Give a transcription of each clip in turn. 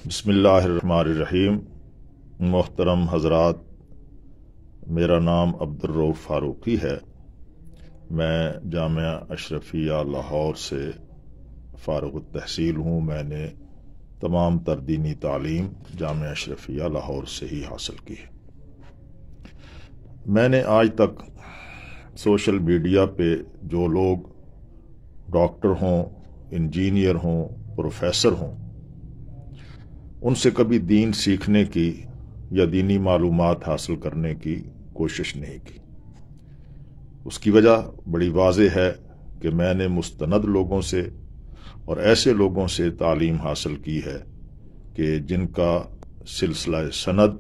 بسم اللہ الرحمن الرحیم۔ محترم حضرات، میرا نام عبدالرؤف فاروقی ہے۔ میں جامعہ اشرفیہ لاہور سے فارغ التحصیل ہوں۔ میں نے تمام تر دینی تعلیم جامعہ اشرفیہ لاہور سے ہی حاصل کی ہے۔ میں نے آج تک سوشل میڈیا پہ جو لوگ ڈاکٹر ہوں، انجینئر ہوں، پروفیسر ہوں، ان سے کبھی دین سیکھنے کی یا دینی معلومات حاصل کرنے کی کوشش نہیں کی۔ اس کی وجہ بڑی واضح ہے کہ میں نے مستند لوگوں سے اور ایسے لوگوں سے تعلیم حاصل کی ہے کہ جن کا سلسلہ سند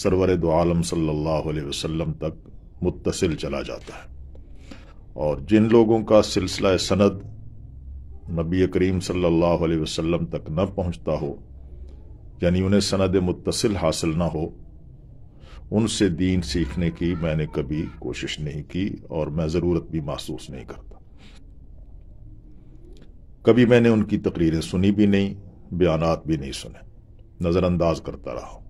سرور دو عالم صلی اللہ علیہ وسلم تک متصل چلا جاتا ہے، اور جن لوگوں کا سلسلہ سند نبی کریم صلی اللہ علیہ وسلم تک نہ پہنچتا ہو، یعنی انہیں سند متصل حاصل نہ ہو، ان سے دین سیکھنے کی میں نے کبھی کوشش نہیں کی اور میں ضرورت بھی محسوس نہیں کرتا۔ کبھی میں نے ان کی تقریریں سنی بھی نہیں، بیانات بھی نہیں سنے، نظر انداز کرتا رہا ہوں۔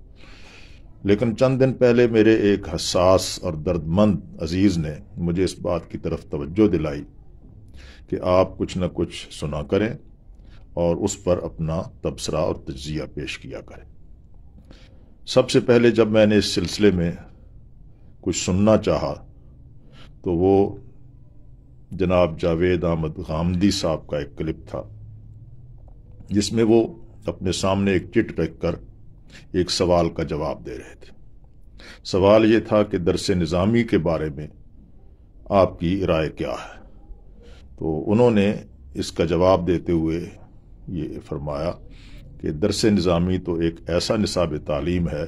لیکن چند دن پہلے میرے ایک حساس اور درد مند عزیز نے مجھے اس بات کی طرف توجہ دلائی کہ آپ کچھ نہ کچھ سنا کریں اور اس پر اپنا تبصرہ اور تجزیہ پیش کیا کریں۔ سب سے پہلے جب میں نے اس سلسلے میں کچھ سننا چاہا تو وہ جناب جاوید احمد غامدی صاحب کا ایک کلپ تھا، جس میں وہ اپنے سامنے ایک چٹ رکھ کر ایک سوال کا جواب دے رہے تھے۔ سوال یہ تھا کہ درس نظامی کے بارے میں آپ کی رائے کیا ہے؟ تو انہوں نے اس کا جواب دیتے ہوئے یہ فرمایا کہ درس نظامی تو ایک ایسا نصاب تعلیم ہے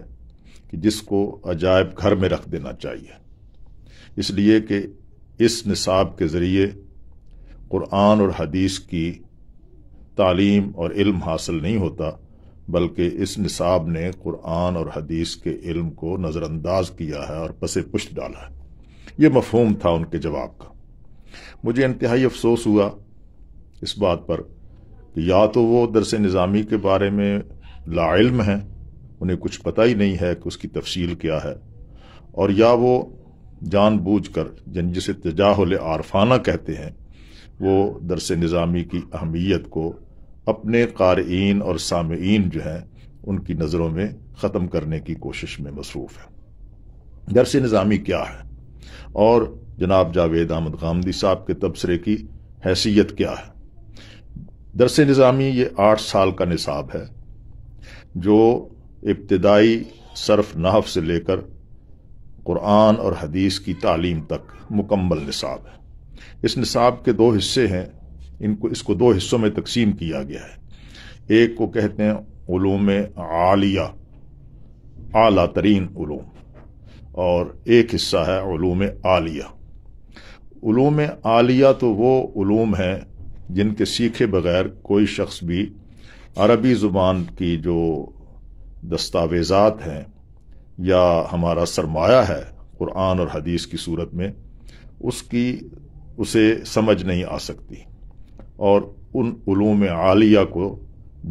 کہ جس کو عجائب گھر میں رکھ دینا چاہیے، اس لیے کہ اس نصاب کے ذریعے قرآن اور حدیث کی تعلیم اور علم حاصل نہیں ہوتا، بلکہ اس نصاب نے قرآن اور حدیث کے علم کو نظر انداز کیا ہے اور پس پشت ڈالا ہے۔ یہ مفہوم تھا ان کے جواب کا۔ مجھے انتہائی افسوس ہوا اس بات پر کہ یا تو وہ درس نظامی کے بارے میں لا علم ہیں، انہیں کچھ پتہ ہی نہیں ہے کہ اس کی تفصیل کیا ہے، اور یا وہ جان بوجھ کر جسے تجاہل عارفانہ کہتے ہیں، وہ درس نظامی کی اہمیت کو اپنے قارئین اور سامعین جو ہیں ان کی نظروں میں ختم کرنے کی کوشش میں مصروف ہے۔ درس نظامی کیا ہے اور جناب جاوید احمد غامدی صاحب کے تبصرے کی حیثیت کیا ہے؟ درس نظامی یہ 8 سال کا نصاب ہے جو ابتدائی صرف نحو سے لے کر قرآن اور حدیث کی تعلیم تک مکمل نصاب ہے۔ اس نصاب کے 2 حصے ہیں، اس کو 2 حصوں میں تقسیم کیا گیا ہے۔ ایک کو کہتے ہیں علوم عالیہ، اعلیٰ ترین علوم، اور ایک حصہ ہے علوم عالیہ۔ علوم عالیہ تو وہ علوم ہیں جن کے سیکھے بغیر کوئی شخص بھی عربی زبان کی جو دستاویزات ہیں یا ہمارا سرمایہ ہے قرآن اور حدیث کی صورت میں، اسے سمجھ نہیں آ سکتی، اور ان علوم عالیہ کو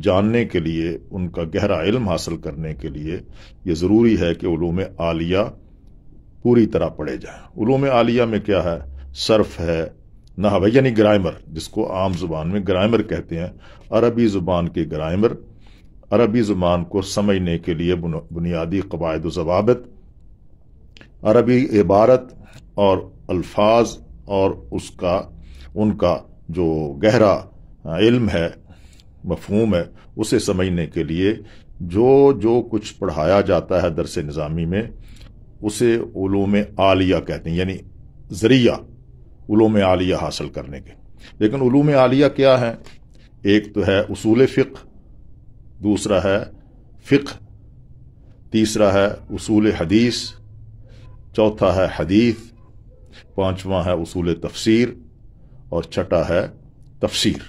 جاننے کے لیے، ان کا گہرا علم حاصل کرنے کے لیے یہ ضروری ہے کہ علوم عالیہ پوری طرح پڑھے جائیں۔ علوم عالیہ میں کیا ہے؟ صرف ہے، نحو یعنی گرامر، جس کو عام زبان میں گرامر کہتے ہیں، عربی زبان کے گرامر، عربی زبان کو سمجھنے کے لیے بنیادی قواعد و ضوابط، عربی عبارت اور الفاظ اور ان کا جو گہرا علم ہے، مفہوم ہے، اسے سمجھنے کے لیے جو کچھ پڑھایا جاتا ہے درس نظامی میں، اسے علوم عالیہ کہتے ہیں، یعنی ذریعہ علوم عالیہ حاصل کرنے کے۔ لیکن علوم عالیہ کیا ہے؟ ایک تو ہے اصول فقہ، دوسرا ہے فقہ، تیسرا ہے اصول حدیث، چوتھا ہے حدیث، پانچواں ہے اصول تفسیر، اور چھٹا ہے تفسیر۔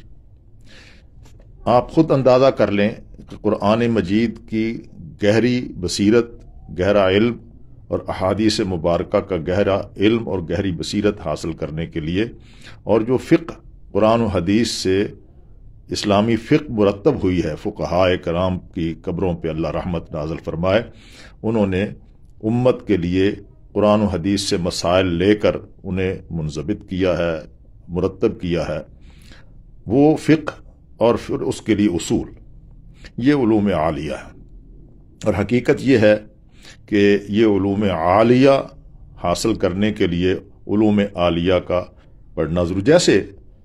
آپ خود اندازہ کر لیں کہ قرآن مجید کی گہری بصیرت، گہرا علم اور احادیث مبارکہ کا گہرا علم اور گہری بصیرت حاصل کرنے کے لیے، اور جو فقہ قرآن و حدیث سے اسلامی فقہ مرتب ہوئی ہے، فقہائے کرام کی قبروں پہ اللہ رحمت نازل فرمائے، انہوں نے امت کے لیے قرآن و حدیث سے مسائل لے کر انہیں منضبط کیا ہے، مرتب کیا ہے، وہ فقہ اور پھر اس کے لیے اصول، یہ علوم عالیہ ہے۔ اور حقیقت یہ ہے کہ یہ علوم عالیہ حاصل کرنے کے لیے علوم عالیہ کا پڑھنا ضرور، جیسے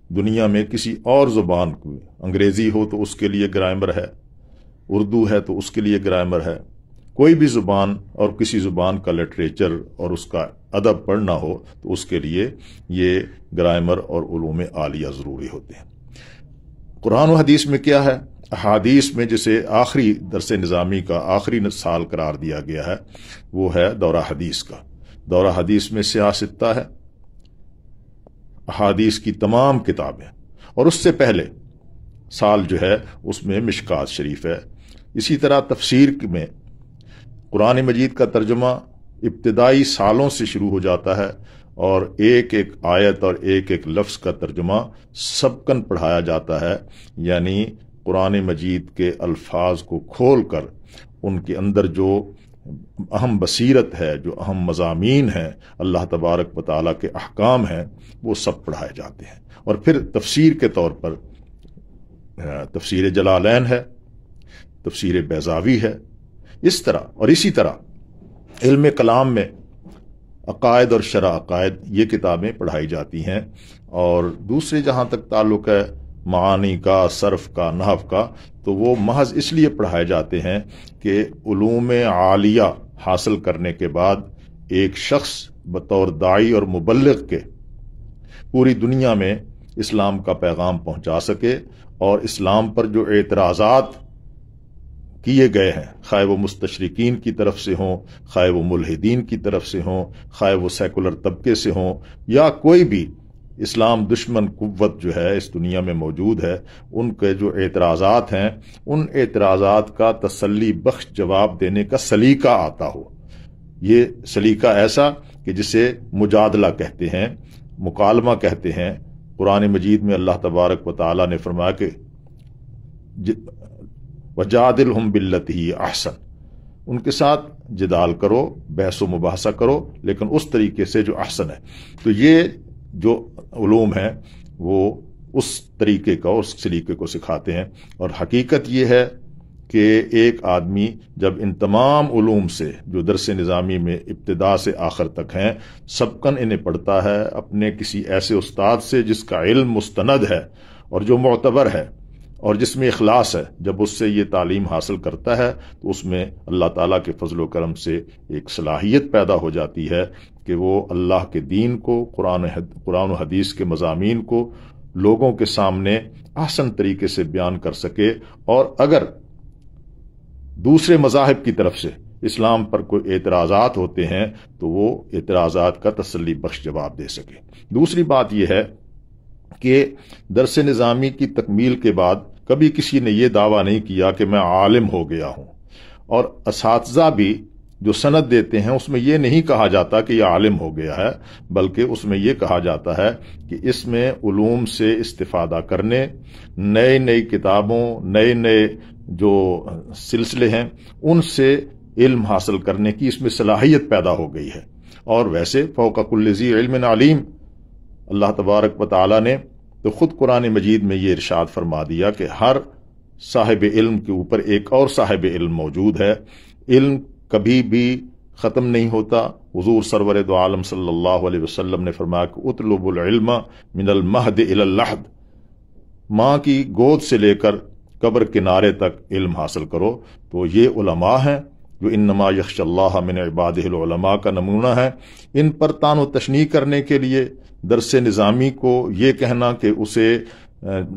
دنیا میں کسی اور زبان کو، انگریزی ہو تو اس کے لیے گرامر ہے، اردو ہے تو اس کے لیے گرامر ہے، کوئی بھی زبان اور کسی زبان کا لٹریچر اور اس کا ادب پڑھنا ہو تو اس کے لیے یہ گرامر اور علوم عالیہ ضروری ہوتے ہیں۔ قرآن و حدیث میں کیا ہے؟ احادیث میں جسے آخری درس نظامی کا آخری سال قرار دیا گیا ہے وہ ہے دورہ حدیث کا۔ دورہ حدیث میں سیاستہ ہے، احادیث کی تمام کتابیں، اور اس سے پہلے سال جو ہے اس میں مشکات شریف ہے۔ اسی طرح تفسیر میں قرآن مجید کا ترجمہ ابتدائی سالوں سے شروع ہو جاتا ہے اور ایک ایک آیت اور ایک ایک لفظ کا ترجمہ سبکن پڑھایا جاتا ہے، یعنی قرآن مجید کے الفاظ کو کھول کر ان کے اندر جو اہم بصیرت ہے، جو اہم مضامین ہیں، اللہ تبارک و تعالیٰ کے احکام ہیں، وہ سب پڑھائے جاتے ہیں۔ اور پھر تفسیر کے طور پر تفسیر جلالین ہے، تفسیر بیضاوی ہے، اس طرح اور اسی طرح علم کلام میں عقائد اور شرح عقائد یہ کتابیں پڑھائی جاتی ہیں۔ اور دوسرے جہاں تک تعلق ہے معانی کا، صرف کا، نحو کا، تو وہ محض اس لیے پڑھائے جاتے ہیں کہ علوم عالیہ حاصل کرنے کے بعد ایک شخص بطور داعی اور مبلغ کے پوری دنیا میں اسلام کا پیغام پہنچا سکے، اور اسلام پر جو اعتراضات کیے گئے ہیں، خواہ وہ مستشرقین کی طرف سے ہوں، خواہ وہ ملحدین کی طرف سے ہوں، خواہ وہ سیکولر طبقے سے ہوں، یا کوئی بھی اسلام دشمن قوت جو ہے اس دنیا میں موجود ہے، ان کے جو اعتراضات ہیں، ان اعتراضات کا تسلی بخش جواب دینے کا سلیقہ آتا ہو۔ یہ سلیقہ ایسا کہ جسے مجادلہ کہتے ہیں، مکالمہ کہتے ہیں۔ قرآن مجید میں اللہ تبارک و تعالیٰ نے فرمایا کہ وَجَادِلْهُمْ بِالَّتِي هِيَ أَحْسَنُ، ان کے ساتھ جدال کرو، بحث و مباحثہ کرو، لیکن اس طریقے سے جو احسن ہے۔ تو یہ جو علوم ہیں وہ اس طریقے کا، اس سلیقے کو سکھاتے ہیں۔ اور حقیقت یہ ہے کہ ایک آدمی جب ان تمام علوم سے جو درس نظامی میں ابتدا سے آخر تک ہیں سبکن انہیں پڑھتا ہے اپنے کسی ایسے استاد سے جس کا علم مستند ہے اور جو معتبر ہے اور جس میں اخلاص ہے، جب اس سے یہ تعلیم حاصل کرتا ہے تو اس میں اللہ تعالیٰ کے فضل و کرم سے ایک صلاحیت پیدا ہو جاتی ہے کہ وہ اللہ کے دین کو، قرآن و حدیث کے مضامین کو لوگوں کے سامنے احسن طریقے سے بیان کر سکے، اور اگر دوسرے مذاہب کی طرف سے اسلام پر کوئی اعتراضات ہوتے ہیں تو وہ اعتراضات کا تسلی بخش جواب دے سکے۔ دوسری بات یہ ہے کہ درس نظامی کی تکمیل کے بعد کبھی کسی نے یہ دعویٰ نہیں کیا کہ میں عالم ہو گیا ہوں، اور اساتذہ بھی جو سند دیتے ہیں اس میں یہ نہیں کہا جاتا کہ یہ عالم ہو گیا ہے، بلکہ اس میں یہ کہا جاتا ہے کہ اس میں علوم سے استفادہ کرنے، نئی نئی کتابوں، نئے نئے جو سلسلے ہیں ان سے علم حاصل کرنے کی اس میں صلاحیت پیدا ہو گئی ہے۔ اور ویسے فوق کل ذی علم علیم، اللہ تبارک و تعالیٰ نے تو خود قرآن مجید میں یہ ارشاد فرما دیا کہ ہر صاحب علم کے اوپر ایک اور صاحب علم موجود ہے، علم کبھی بھی ختم نہیں ہوتا۔ حضور سرور دو عالم صلی اللہ علیہ وسلم نے فرمایا کہ اطلب العلم من المہد الی اللحد، ماں کی گود سے لے کر قبر کنارے تک علم حاصل کرو۔ تو یہ علماء ہیں جو انما یخش اللہ من عبادہ العلماء کا نمونہ ہے۔ ان پر تان و تشنیع کرنے کے لیے درس نظامی کو یہ کہنا کہ اسے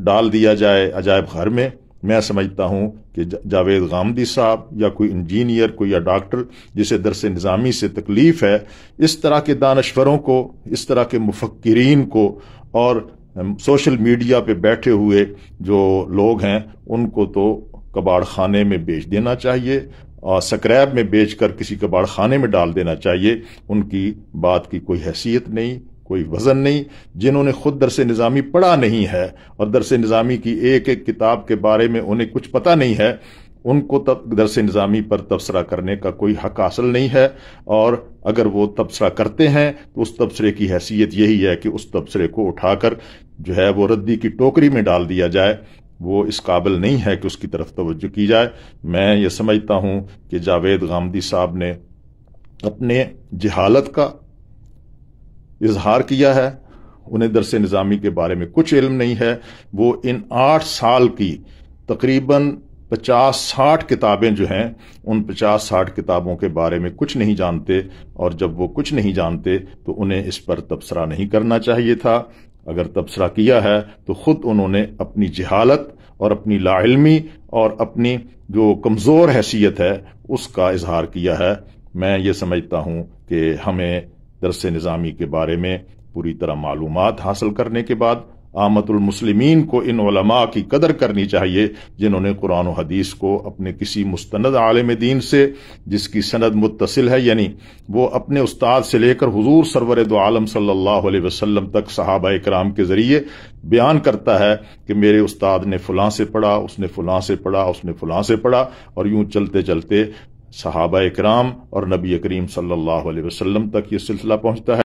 ڈال دیا جائے عجائب گھر میں، میں سمجھتا ہوں کہ جاوید غامدی صاحب یا کوئی انجینئر، کوئی یا ڈاکٹر جسے درس نظامی سے تکلیف ہے، اس طرح کے دانشوروں کو، اس طرح کے مفکرین کو اور سوشل میڈیا پہ بیٹھے ہوئے جو لوگ ہیں ان کو تو کباڑ خانے میں بیچ دینا چاہیے، اور سکریب میں بیچ کر کسی کباڑ خانے میں ڈال دینا چاہیے۔ ان کی بات کی کوئی حیثیت نہیں، کوئی وزن نہیں۔ جنہوں نے خود درس نظامی پڑھا نہیں ہے اور درس نظامی کی ایک ایک کتاب کے بارے میں انہیں کچھ پتہ نہیں ہے، ان کو درس نظامی پر تبصرہ کرنے کا کوئی حق حاصل نہیں ہے، اور اگر وہ تبصرہ کرتے ہیں تو اس تبصرے کی حیثیت یہی ہے کہ اس تبصرے کو اٹھا کر جو ہے وہ ردی کی ٹوکری میں ڈال دیا جائے، وہ اس قابل نہیں ہے کہ اس کی طرف توجہ کی جائے۔ میں یہ سمجھتا ہوں کہ جاوید غامدی صاحب نے اپنے جہالت کا اظہار کیا ہے، انہیں درس نظامی کے بارے میں کچھ علم نہیں ہے۔ وہ ان 8 سال کی تقریباً 50-60 کتابیں جو ہیں، ان 50-60 کتابوں کے بارے میں کچھ نہیں جانتے، اور جب وہ کچھ نہیں جانتے تو انہیں اس پر تبصرہ نہیں کرنا چاہیے تھا۔ اگر تبصرہ کیا ہے تو خود انہوں نے اپنی جہالت اور اپنی لا علمی اور اپنی جو کمزور حیثیت ہے اس کا اظہار کیا ہے۔ میں یہ سمجھتا ہوں کہ ہمیں درس نظامی کے بارے میں پوری طرح معلومات حاصل کرنے کے بعد عامت المسلمین کو ان علماء کی قدر کرنی چاہیے جنہوں نے قرآن و حدیث کو اپنے کسی مستند عالم دین سے، جس کی سند متصل ہے، یعنی وہ اپنے استاد سے لے کر حضور سرور دو عالم صلی اللہ علیہ وسلم تک صحابہ کرام کے ذریعے بیان کرتا ہے کہ میرے استاد نے فلاں سے پڑھا، اس نے فلاں سے پڑھا، اس نے فلاں سے پڑھا، اور یوں چلتے چلتے صحابہ کرام اور نبی کریم صلی اللہ علیہ وسلم تک یہ سلسلہ پہنچتا ہے۔